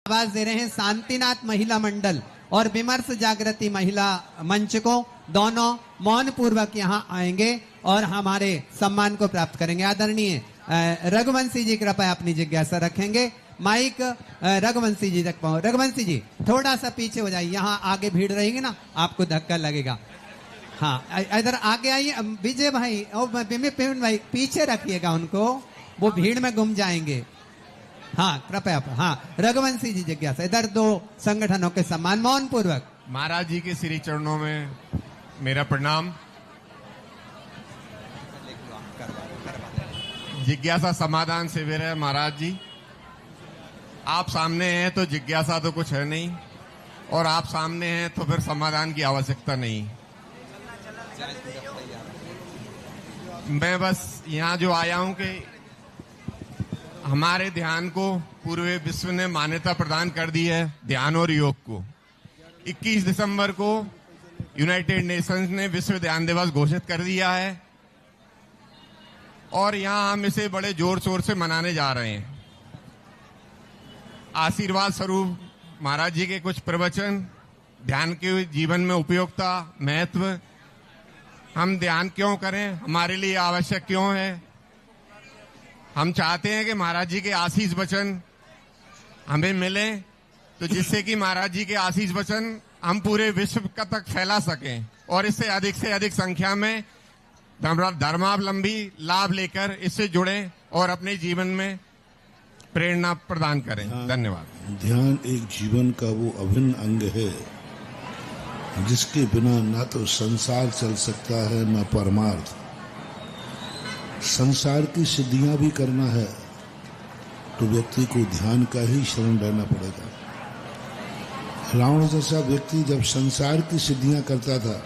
आवाज दे रहे हैं शांतिनाथ महिला मंडल और विमर्श जागृति महिला मंच को। दोनों मौन पूर्वक यहाँ आएंगे और हमारे सम्मान को प्राप्त करेंगे। आदरणीय रघुवंशी जी कृपया अपनी जिज्ञासा रखेंगे। माइक रघुवंशी जी तक पहुंच। रघुवंशी जी थोड़ा सा पीछे हो जाइए, यहाँ आगे भीड़ रहेगी ना, आपको धक्का लगेगा। हाँ इधर आगे आइए। विजय भाई और भाई पीछे रखिएगा उनको, वो भीड़ में गुम जाएंगे। हाँ कृपया। हाँ रघुवंशी जी जिज्ञासा, इधर दो संगठनों के सम्मान मौन पूर्वक। महाराज जी के श्री चरणों में मेरा प्रणाम। जिज्ञासा समाधान शिविर है महाराज जी। आप सामने हैं तो जिज्ञासा तो कुछ है नहीं, और आप सामने हैं तो फिर समाधान की आवश्यकता नहीं। मैं बस यहाँ जो आया हूं कि हमारे ध्यान को पूरे विश्व ने मान्यता प्रदान कर दी है, ध्यान और योग को। 21 दिसंबर को यूनाइटेड नेशंस ने विश्व ध्यान दिवस घोषित कर दिया है और यहाँ हम इसे बड़े जोर शोर से मनाने जा रहे हैं। आशीर्वाद स्वरूप महाराज जी के कुछ प्रवचन, ध्यान के जीवन में उपयोगिता, महत्व, हम ध्यान क्यों करें, हमारे लिए आवश्यक क्यों है। हम चाहते हैं कि महाराज जी के आशीष वचन हमें मिले, तो जिससे कि महाराज जी के आशीष वचन हम पूरे विश्व का तक फैला सकें और इससे अधिक संख्या में धर्मावलंबी लाभ लेकर इससे जुड़े और अपने जीवन में प्रेरणा प्रदान करें। धन्यवाद। ध्यान एक जीवन का वो अभिन्न अंग है जिसके बिना ना तो संसार चल सकता है ना परमार्थ। संसार की सिद्धियां भी करना है तो व्यक्ति को ध्यान का ही शरण रहना पड़ेगा। रावण जैसा व्यक्ति जब संसार की सिद्धियां करता था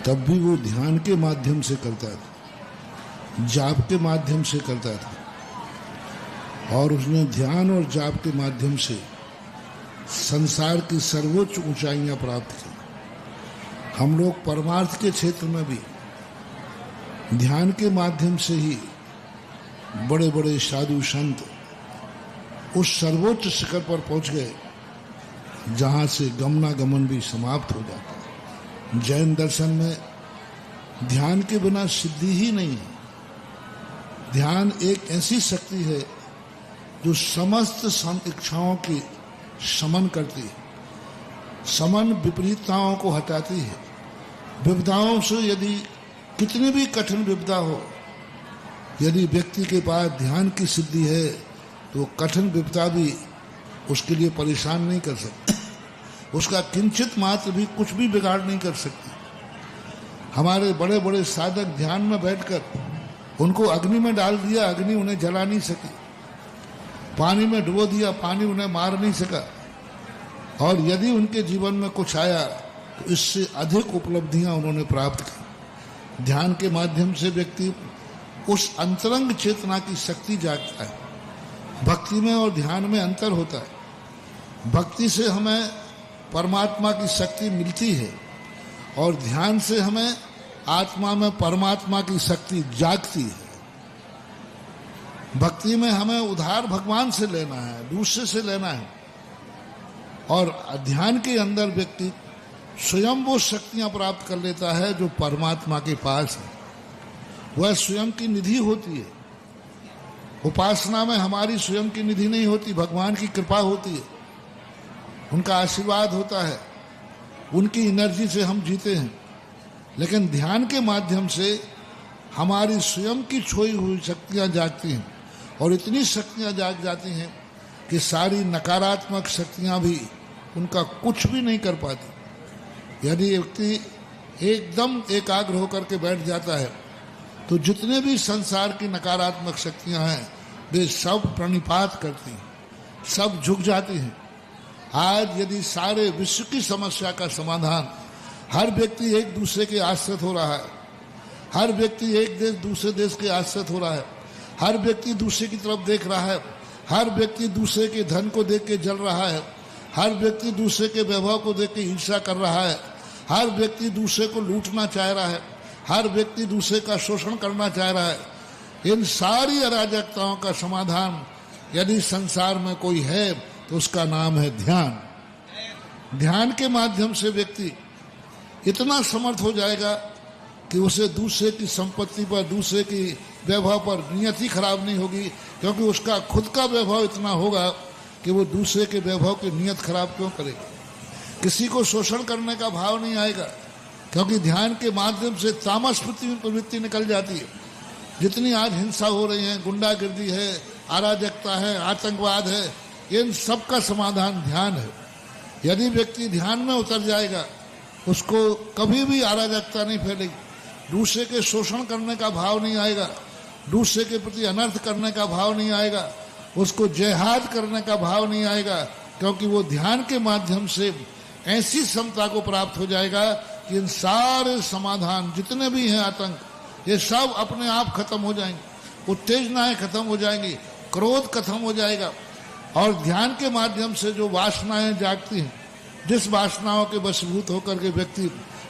तब भी वो ध्यान के माध्यम से करता था, जाप के माध्यम से करता था, और उसने ध्यान और जाप के माध्यम से संसार की सर्वोच्च ऊंचाइयां प्राप्त की। हम लोग परमार्थ के क्षेत्र में भी ध्यान के माध्यम से ही बड़े बड़े साधु संत उस सर्वोच्च शिखर पर पहुंच गए जहां से गमनागमन भी समाप्त हो जाता है। जैन दर्शन में ध्यान के बिना सिद्धि ही नहीं है। ध्यान एक ऐसी शक्ति है जो समस्त इच्छाओं की शमन करती है, समन विपरीतताओं को हटाती है। विपदाओं से यदि कितनी भी कठिन विपदा हो, यदि व्यक्ति के पास ध्यान की सिद्धि है तो कठिन विपदा भी उसके लिए परेशान नहीं कर सकती, उसका किंचित मात्र भी कुछ भी बिगाड़ नहीं कर सकती। हमारे बड़े बड़े साधक ध्यान में बैठकर उनको अग्नि में डाल दिया, अग्नि उन्हें जला नहीं सकी। पानी में डुबो दिया, पानी उन्हें मार नहीं सका। और यदि उनके जीवन में कुछ आया तो इससे अधिक उपलब्धियां उन्होंने प्राप्त की। ध्यान के माध्यम से व्यक्ति उस अंतरंग चेतना की शक्ति जागता है। भक्ति में और ध्यान में अंतर होता है। भक्ति से हमें परमात्मा की शक्ति मिलती है और ध्यान से हमें आत्मा में परमात्मा की शक्ति जागती है। भक्ति में हमें उधार भगवान से लेना है, दूसरे से लेना है, और ध्यान के अंदर व्यक्ति स्वयं वो शक्तियां प्राप्त कर लेता है जो परमात्मा के पास है। वह स्वयं की निधि होती है। उपासना में हमारी स्वयं की निधि नहीं होती, भगवान की कृपा होती है, उनका आशीर्वाद होता है, उनकी एनर्जी से हम जीते हैं। लेकिन ध्यान के माध्यम से हमारी स्वयं की खोई हुई शक्तियां जागती हैं, और इतनी शक्तियां जाग जाती हैं कि सारी नकारात्मक शक्तियां भी उनका कुछ भी नहीं कर पाती। यदि व्यक्ति एकदम एकाग्र होकर के बैठ जाता है तो जितने भी संसार की नकारात्मक शक्तियां हैं वे सब प्रणिपात करती हैं, सब झुक जाती हैं। आज यदि सारे विश्व की समस्या का समाधान, हर व्यक्ति एक दूसरे के आश्रित हो रहा है, हर व्यक्ति एक देश दूसरे देश के आश्रित हो रहा है, हर व्यक्ति दूसरे की तरफ देख रहा है, हर व्यक्ति दूसरे के धन को देख के जल रहा है, हर व्यक्ति दूसरे के वैभव को देख के ईर्ष्या कर रहा है, हर व्यक्ति दूसरे को लूटना चाह रहा है, हर व्यक्ति दूसरे का शोषण करना चाह रहा है। इन सारी अराजकताओं का समाधान यदि संसार में कोई है तो उसका नाम है ध्यान। ध्यान के माध्यम से व्यक्ति इतना समर्थ हो जाएगा कि उसे दूसरे की संपत्ति पर, दूसरे की वैभव पर नियति खराब नहीं होगी, क्योंकि उसका खुद का वैभव इतना होगा कि वो दूसरे के वैभव की नियत खराब क्यों करेगा। किसी को शोषण करने का भाव नहीं आएगा, क्योंकि ध्यान के माध्यम से तामस प्रवृत्ति निकल जाती है। जितनी आज हिंसा हो रही है, गुंडागिर्दी है, अराजकता है, आतंकवाद है, इन सब का समाधान ध्यान है। यदि व्यक्ति ध्यान में उतर जाएगा, उसको कभी भी अराजकता नहीं फैलेगी, दूसरे के शोषण करने का भाव नहीं आएगा, दूसरे के प्रति अनर्थ करने का भाव नहीं आएगा, उसको जिहाद करने का भाव नहीं आएगा, क्योंकि वो ध्यान के माध्यम से ऐसी समता को प्राप्त हो जाएगा कि इन सारे समाधान जितने भी हैं आतंक, ये सब अपने आप खत्म हो जाएंगे, उत्तेजनाएं खत्म हो जाएंगी, क्रोध खत्म हो जाएगा। और ध्यान के माध्यम से जो वासनाएं जागती हैं, जिस वासनाओं के वशीभूत होकर के व्यक्ति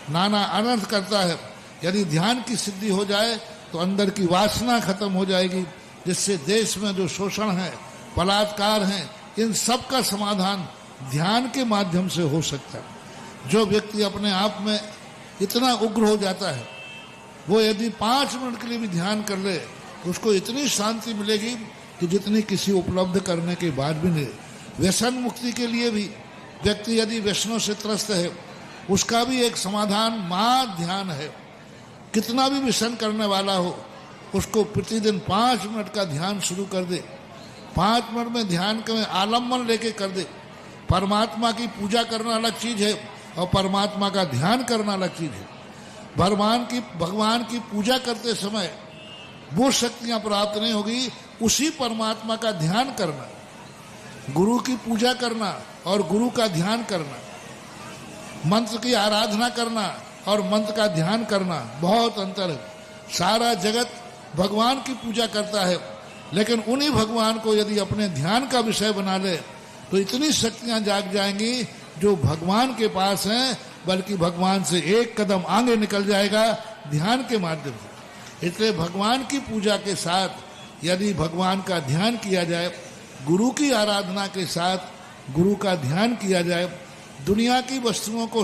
नाना अनर्थ करता है, यदि ध्यान की सिद्धि हो जाए तो अंदर की वासना खत्म हो जाएगी, जिससे देश में जो शोषण है, बलात्कार है, इन सब का समाधान ध्यान के माध्यम से हो सकता है। जो व्यक्ति अपने आप में इतना उग्र हो जाता है, वो यदि 5 मिनट के लिए भी ध्यान कर ले, उसको इतनी शांति मिलेगी कि जितनी किसी उपलब्ध करने के बाद भी नहीं। व्यसन मुक्ति के लिए भी व्यक्ति यदि व्यसनों से त्रस्त है, उसका भी एक समाधान मां ध्यान है। कितना भी व्यसन करने वाला हो, उसको प्रतिदिन 5 मिनट का ध्यान शुरू कर दे। 5 मिनट में ध्यान के आलम्बन लेके कर दे। परमात्मा की पूजा करना अलग चीज है और परमात्मा का ध्यान करना अलग चीज है। भगवान की पूजा करते समय वो शक्तियां प्राप्त नहीं होगी, उसी परमात्मा का ध्यान करना, गुरु की पूजा करना और गुरु का ध्यान करना, मंत्र की आराधना करना और मंत्र का ध्यान करना, बहुत अंतर है। सारा जगत भगवान की पूजा करता है, लेकिन उन्हीं भगवान को यदि अपने ध्यान का विषय बना ले तो इतनी शक्तियां जाग जाएंगी जो भगवान के पास हैं, बल्कि भगवान से एक कदम आगे निकल जाएगा ध्यान के माध्यम से। इसलिए भगवान की पूजा के साथ यदि भगवान का ध्यान किया जाए, गुरु की आराधना के साथ गुरु का ध्यान किया जाए, दुनिया की वस्तुओं को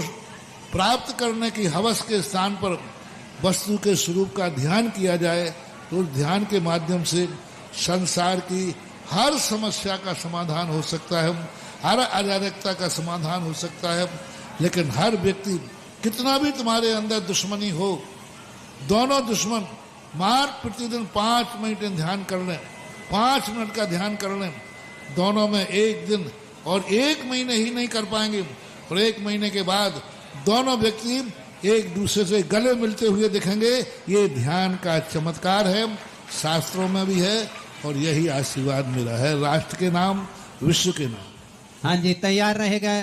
प्राप्त करने की हवस के स्थान पर वस्तु के स्वरूप का ध्यान किया जाए, तो उस ध्यान के माध्यम से संसार की हर समस्या का समाधान हो सकता है, हर अराजकता का समाधान हो सकता है। लेकिन हर व्यक्ति, कितना भी तुम्हारे अंदर दुश्मनी हो, दोनों दुश्मन मार प्रतिदिन 5 मिनट ध्यान कर लें, 5 मिनट का ध्यान कर लें, दोनों में 1 दिन और 1 महीने ही नहीं कर पाएंगे, और 1 महीने के बाद दोनों व्यक्ति एक दूसरे से गले मिलते हुए दिखेंगे। ये ध्यान का चमत्कार है, शास्त्रों में भी है, और यही आशीर्वाद मिला है राष्ट्र के नाम, विश्व के नाम। हाँ जी, तैयार रहेगा।